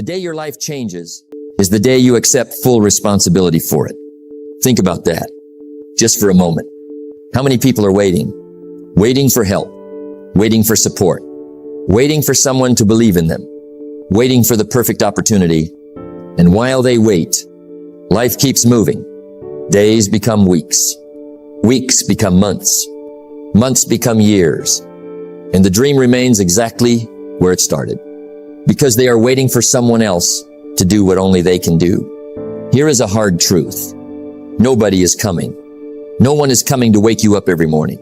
The day your life changes is the day you accept full responsibility for it. Think about that, just for a moment. How many people are waiting? Waiting for help, waiting for support, waiting for someone to believe in them, waiting for the perfect opportunity. And while they wait, life keeps moving. Days become weeks. Weeks become months. Months become years. And the dream remains exactly where it started, because they are waiting for someone else to do what only they can do. Here is a hard truth. Nobody is coming. No one is coming to wake you up every morning.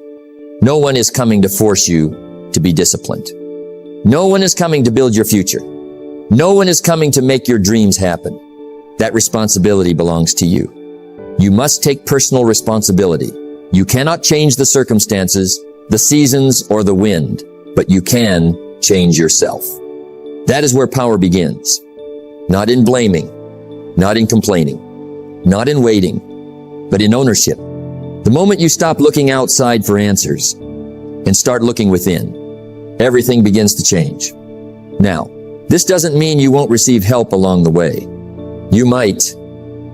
No one is coming to force you to be disciplined. No one is coming to build your future. No one is coming to make your dreams happen. That responsibility belongs to you. You must take personal responsibility. You cannot change the circumstances, the seasons, or the wind, but you can change yourself. That is where power begins. Not in blaming, not in complaining, not in waiting, but in ownership. The moment you stop looking outside for answers and start looking within, everything begins to change. Now, this doesn't mean you won't receive help along the way. You might.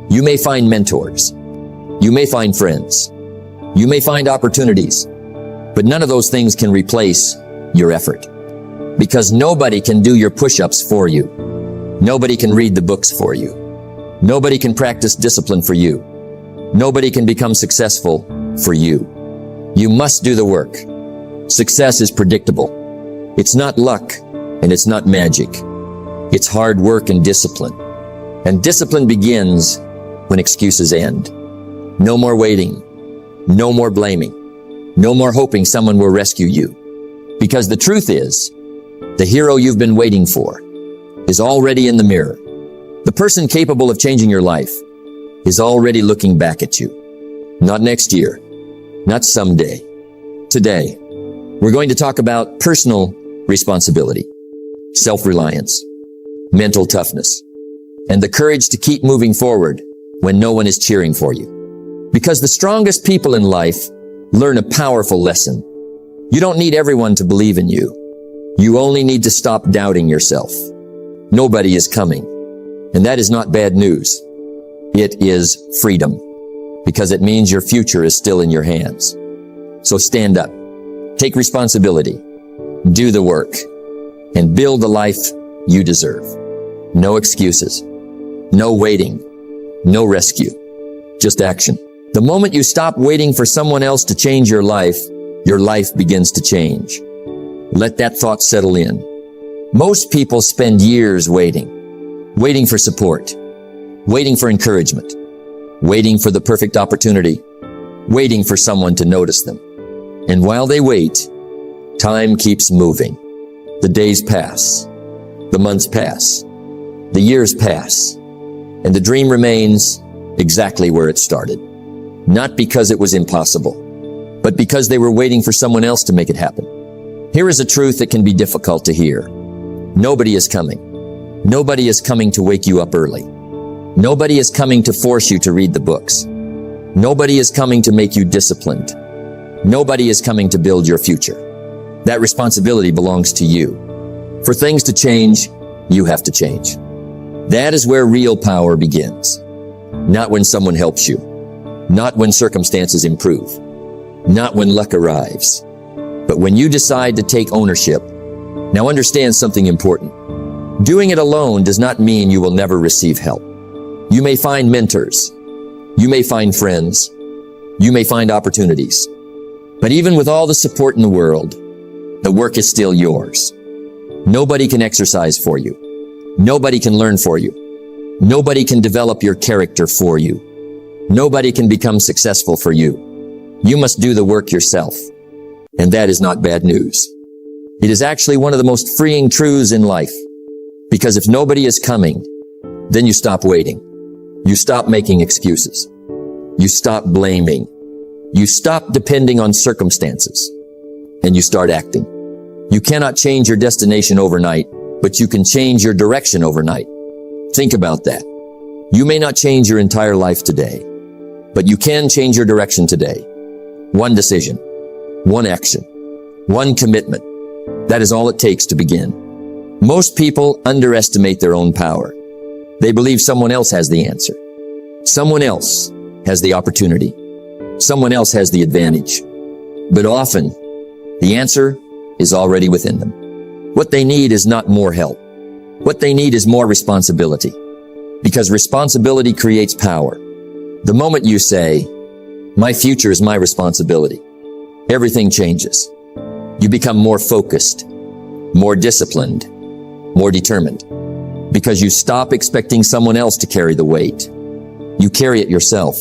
You may find mentors. You may find friends. You may find opportunities. But none of those things can replace your effort. Because nobody can do your push-ups for you. Nobody can read the books for you. Nobody can practice discipline for you. Nobody can become successful for you. You must do the work. Success is predictable. It's not luck, and it's not magic. It's hard work and discipline. And discipline begins when excuses end. No more waiting. No more blaming. No more hoping someone will rescue you. Because the truth is, the hero you've been waiting for is already in the mirror. The person capable of changing your life is already looking back at you. Not next year, not someday. Today, we're going to talk about personal responsibility, self-reliance, mental toughness, and the courage to keep moving forward when no one is cheering for you. Because the strongest people in life learn a powerful lesson. You don't need everyone to believe in you. You only need to stop doubting yourself. Nobody is coming. And that is not bad news. It is freedom, because it means your future is still in your hands. So stand up, take responsibility, do the work, and build the life you deserve. No excuses, no waiting, no rescue, just action. The moment you stop waiting for someone else to change your life begins to change. Let that thought settle in. Most people spend years waiting for support, waiting for encouragement, waiting for the perfect opportunity, waiting for someone to notice them. And while they wait, time keeps moving. The days pass, the months pass, the years pass, and the dream remains exactly where it started. Not because it was impossible, but because they were waiting for someone else to make it happen. Here is a truth that can be difficult to hear. Nobody is coming. Nobody is coming to wake you up early. Nobody is coming to force you to read the books. Nobody is coming to make you disciplined. Nobody is coming to build your future. That responsibility belongs to you. For things to change, you have to change. That is where real power begins. Not when someone helps you. Not when circumstances improve. Not when luck arrives. But when you decide to take ownership. Now understand something important. Doing it alone does not mean you will never receive help. You may find mentors. You may find friends. You may find opportunities. But even with all the support in the world, the work is still yours. Nobody can exercise for you. Nobody can learn for you. Nobody can develop your character for you. Nobody can become successful for you. You must do the work yourself. And that is not bad news. It is actually one of the most freeing truths in life. Because if nobody is coming, then you stop waiting. You stop making excuses. You stop blaming. You stop depending on circumstances. And you start acting. You cannot change your destination overnight, but you can change your direction overnight. Think about that. You may not change your entire life today, but you can change your direction today. One decision, one action, one commitment. That is all it takes to begin. Most people underestimate their own power. They believe someone else has the answer. Someone else has the opportunity. Someone else has the advantage. But often, the answer is already within them. What they need is not more help. What they need is more responsibility. Because responsibility creates power. The moment you say, "My future is my responsibility," everything changes. You become more focused, more disciplined, more determined. Because you stop expecting someone else to carry the weight. You carry it yourself.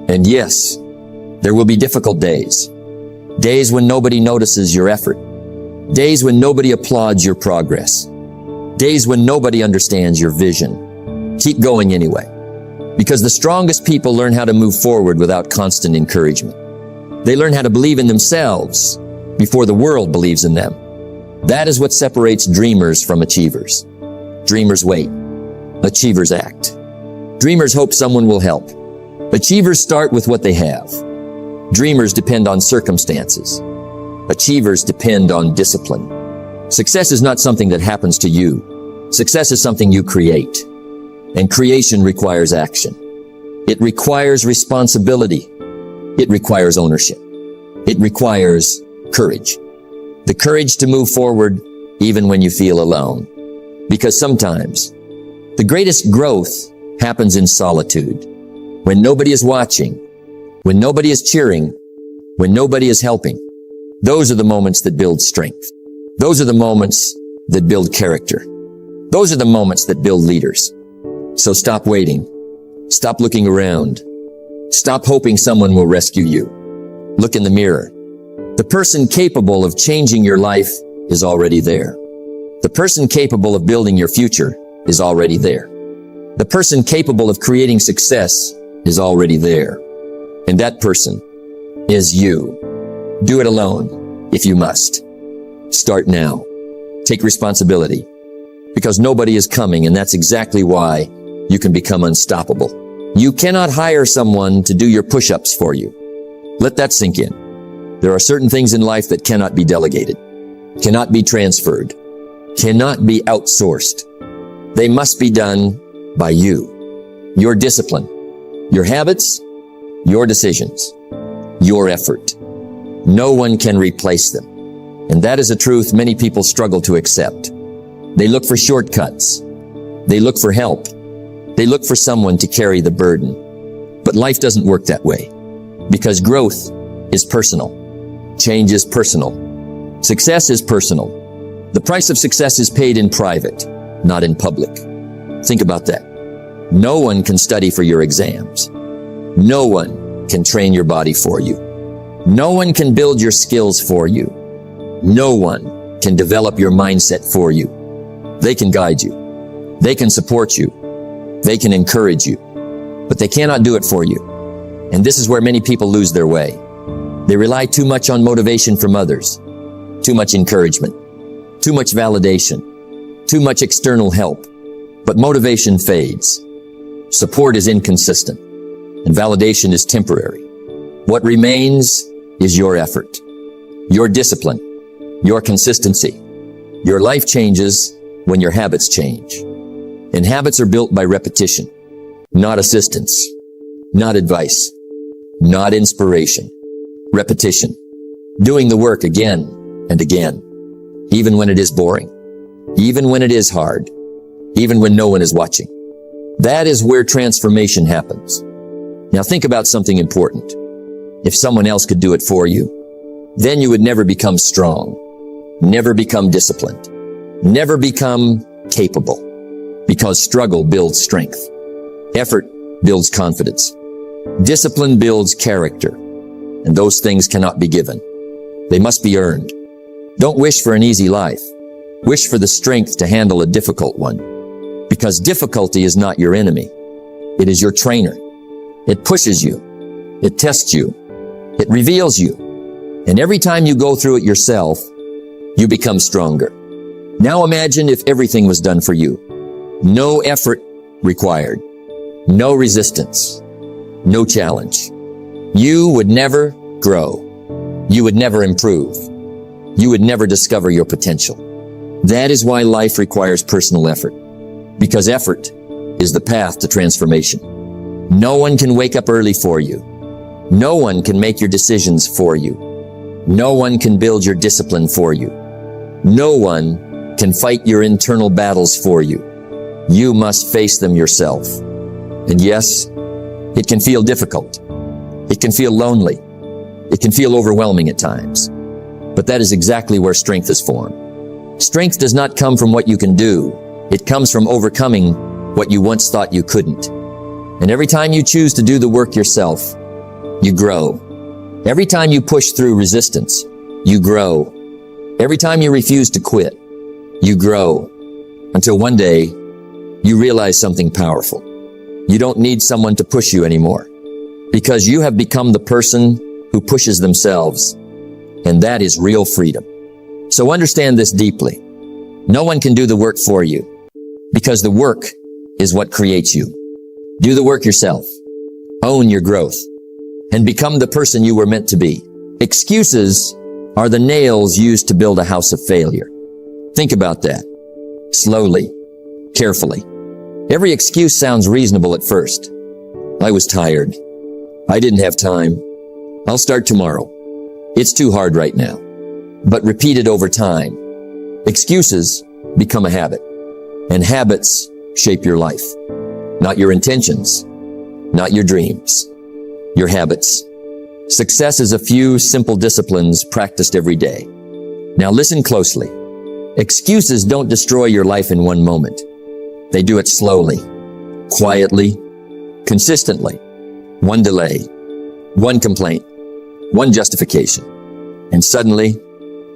And yes, there will be difficult days. Days when nobody notices your effort. Days when nobody applauds your progress. Days when nobody understands your vision. Keep going anyway. Because the strongest people learn how to move forward without constant encouragement. They learn how to believe in themselves before the world believes in them. That is what separates dreamers from achievers. Dreamers wait. Achievers act. Dreamers hope someone will help. Achievers start with what they have. Dreamers depend on circumstances. Achievers depend on discipline. Success is not something that happens to you. Success is something you create. And creation requires action. It requires responsibility. It requires ownership. It requires courage. The courage to move forward even when you feel alone. Because sometimes the greatest growth happens in solitude. When nobody is watching, when nobody is cheering, when nobody is helping. Those are the moments that build strength. Those are the moments that build character. Those are the moments that build leaders. So stop waiting. Stop looking around. Stop hoping someone will rescue you. Look in the mirror. The person capable of changing your life is already there. The person capable of building your future is already there. The person capable of creating success is already there. And that person is you. Do it alone if you must. Start now. Take responsibility. Because nobody is coming, and that's exactly why you can become unstoppable. You cannot hire someone to do your push-ups for you. Let that sink in. There are certain things in life that cannot be delegated, cannot be transferred, cannot be outsourced. They must be done by you. Your discipline, your habits, your decisions, your effort. No one can replace them. And that is a truth many people struggle to accept. They look for shortcuts. They look for help. They look for someone to carry the burden. But life doesn't work that way. Because growth is personal. Change is personal. Success is personal. The price of success is paid in private, not in public. Think about that. No one can study for your exams. No one can train your body for you. No one can build your skills for you. No one can develop your mindset for you. They can guide you. They can support you. They can encourage you. But they cannot do it for you. And this is where many people lose their way. They rely too much on motivation from others, too much encouragement, too much validation, too much external help. But motivation fades. Support is inconsistent, and validation is temporary. What remains is your effort, your discipline, your consistency. Your life changes when your habits change. And habits are built by repetition, not assistance, not advice, not inspiration. Repetition. Doing the work again and again, even when it is boring, even when it is hard, even when no one is watching. That is where transformation happens. Now think about something important. If someone else could do it for you, then you would never become strong, never become disciplined, never become capable, because struggle builds strength. Effort builds confidence. Discipline builds character. And those things cannot be given. They must be earned. Don't wish for an easy life. Wish for the strength to handle a difficult one. Because difficulty is not your enemy. It is your trainer. It pushes you. It tests you. It reveals you. And every time you go through it yourself, you become stronger. Now imagine if everything was done for you. No effort required. No resistance. No challenge. You would never grow. You would never improve. You would never discover your potential. That is why life requires personal effort, because effort is the path to transformation. No one can wake up early for you. No one can make your decisions for you. No one can build your discipline for you. No one can fight your internal battles for you. You must face them yourself. And yes, it can feel difficult. It can feel lonely. It can feel overwhelming at times. But that is exactly where strength is formed. Strength does not come from what you can do. It comes from overcoming what you once thought you couldn't. And every time you choose to do the work yourself, you grow. Every time you push through resistance, you grow. Every time you refuse to quit, you grow. Until one day, you realize something powerful. You don't need someone to push you anymore, because you have become the person who pushes themselves. And that is real freedom. So understand this deeply. No one can do the work for you, because the work is what creates you. Do the work yourself. Own your growth, and become the person you were meant to be. Excuses are the nails used to build a house of failure. Think about that. Slowly, carefully. Every excuse sounds reasonable at first. I was tired. I didn't have time. I'll start tomorrow. It's too hard right now. But repeated over time, excuses become a habit. And habits shape your life. Not your intentions, not your dreams, your habits. Success is a few simple disciplines practiced every day. Now listen closely. Excuses don't destroy your life in one moment. They do it slowly, quietly, consistently. One delay, one complaint, one justification. And suddenly,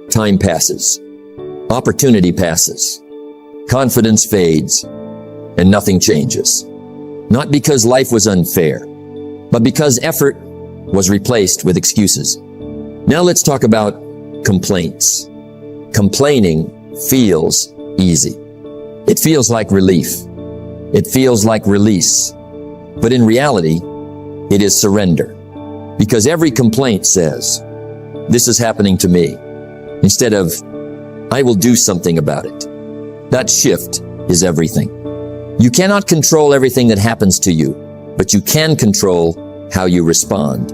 time passes. Opportunity passes. Confidence fades, and nothing changes. Not because life was unfair, but because effort was replaced with excuses. Now let's talk about complaints. Complaining feels easy. It feels like relief. It feels like release. But in reality, it is surrender. Because every complaint says, this is happening to me, instead of, I will do something about it. That shift is everything. You cannot control everything that happens to you, but you can control how you respond.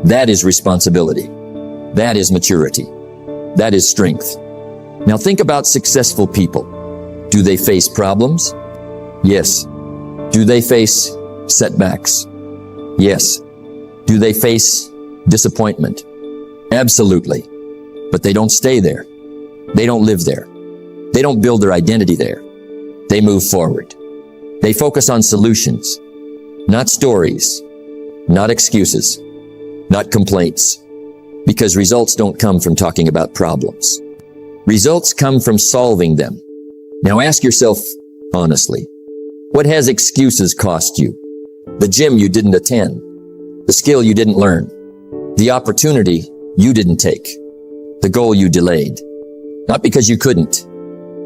That is responsibility. That is maturity. That is strength. Now think about successful people. Do they face problems? Yes. Do they face setbacks? Yes. Do they face disappointment? Absolutely. But they don't stay there. They don't live there. They don't build their identity there. They move forward. They focus on solutions, not stories, not excuses, not complaints, because results don't come from talking about problems. Results come from solving them. Now ask yourself honestly, what has excuses cost you? The gym you didn't attend, the skill you didn't learn, the opportunity you didn't take, the goal you delayed. Not because you couldn't,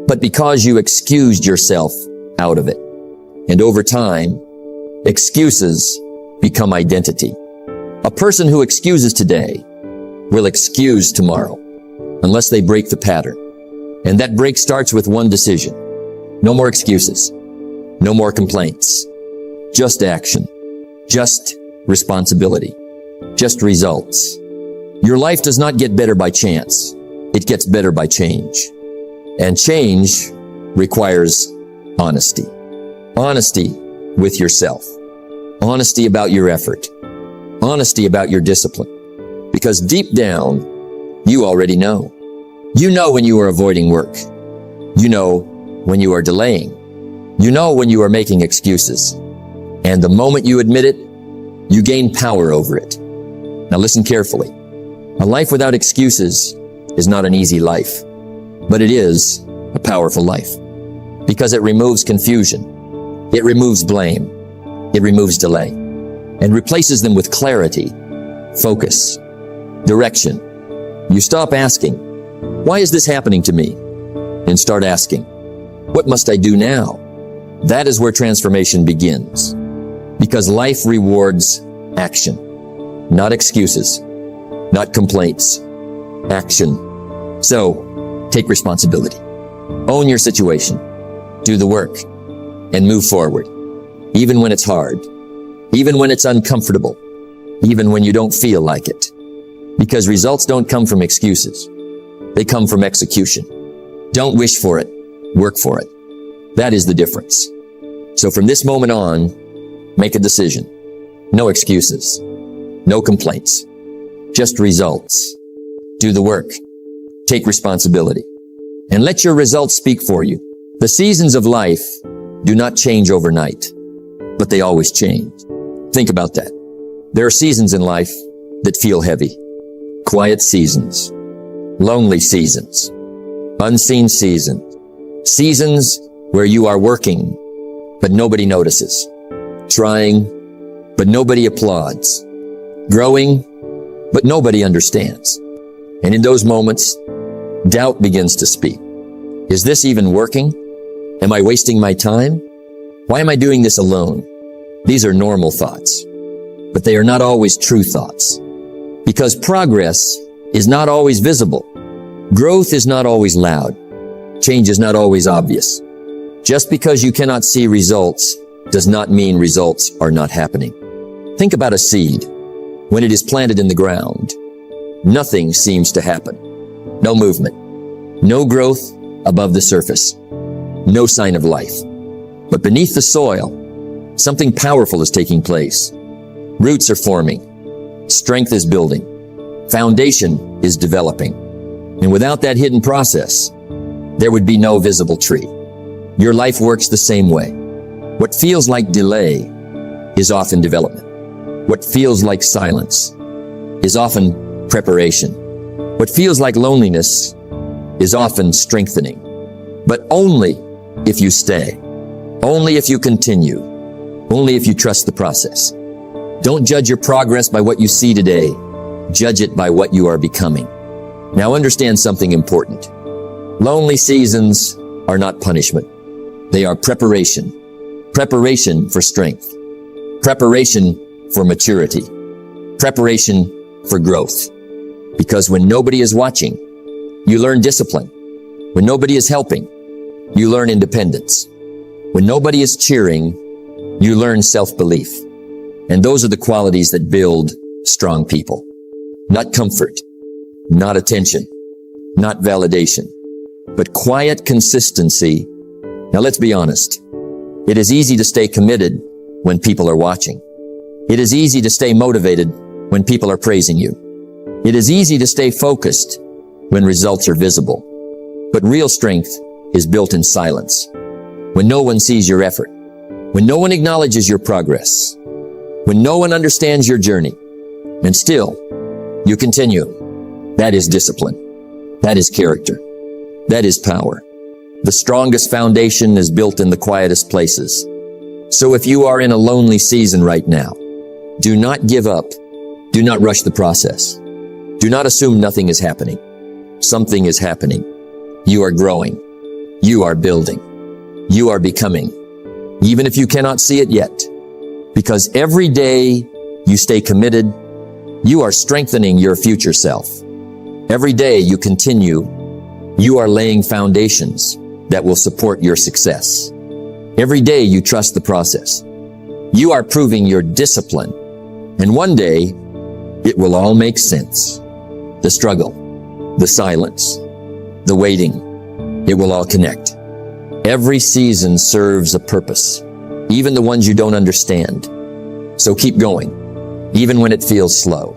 but because you excused yourself out of it. And over time, excuses become identity. A person who excuses today will excuse tomorrow, unless they break the pattern. And that break starts with one decision. No more excuses. No more complaints. Just action. Just responsibility. Just results. Your life does not get better by chance. It gets better by change. And change requires honesty. Honesty with yourself. Honesty about your effort. Honesty about your discipline. Because deep down, you already know. You know when you are avoiding work. You know when you are delaying. You know when you are making excuses. And the moment you admit it, you gain power over it. Now listen carefully. A life without excuses is not an easy life, but it is a powerful life because it removes confusion. It removes blame. It removes delay and replaces them with clarity, focus, direction. You stop asking, why is this happening to me? And start asking, what must I do now? That is where transformation begins because life rewards action, not excuses, not complaints, action. So take responsibility. Own your situation. Do the work and move forward. Even when it's hard. Even when it's uncomfortable. Even when you don't feel like it. Because results don't come from excuses. They come from execution. Don't wish for it. Work for it. That is the difference. So from this moment on, make a decision. No excuses. No complaints. Just results. Do the work. Take responsibility. And let your results speak for you. The seasons of life do not change overnight, but they always change. Think about that. There are seasons in life that feel heavy. Quiet seasons. Lonely seasons. Unseen seasons. Seasons where you are working, but nobody notices. Trying, but nobody applauds. Growing, but nobody understands. And in those moments, doubt begins to speak. Is this even working? Am I wasting my time? Why am I doing this alone? These are normal thoughts, but they are not always true thoughts. Because progress is not always visible. Growth is not always loud. Change is not always obvious. Just because you cannot see results does not mean results are not happening. Think about a seed. When it is planted in the ground, nothing seems to happen. No movement. No growth above the surface. No sign of life. But beneath the soil, something powerful is taking place. Roots are forming. Strength is building. Foundation is developing. And without that hidden process, there would be no visible tree. Your life works the same way. What feels like delay is often development. What feels like silence is often preparation. What feels like loneliness is often strengthening. But only if you stay. Only if you continue. Only if you trust the process. Don't judge your progress by what you see today. Judge it by what you are becoming. Now understand something important. Lonely seasons are not punishment. They are preparation. Preparation for strength. Preparation for maturity. Preparation for growth. Because when nobody is watching, you learn discipline. When nobody is helping, you learn independence. When nobody is cheering, you learn self-belief. And those are the qualities that build strong people. Not comfort, not attention, not validation, but quiet consistency. Now let's be honest. It is easy to stay committed when people are watching. It is easy to stay motivated when people are praising you. It is easy to stay focused when results are visible. But real strength is built in silence. When no one sees your effort. When no one acknowledges your progress. When no one understands your journey. And still, you continue. That is discipline. That is character. That is power. The strongest foundation is built in the quietest places. So if you are in a lonely season right now, do not give up. Do not rush the process. Do not assume nothing is happening. Something is happening. You are growing. You are building. You are becoming. Even if you cannot see it yet. Because every day you stay committed, you are strengthening your future self. Every day you continue, you are laying foundations that will support your success. Every day you trust the process. You are proving your discipline. And one day, it will all make sense. The struggle, the silence, the waiting, it will all connect. Every season serves a purpose, even the ones you don't understand. So keep going, even when it feels slow.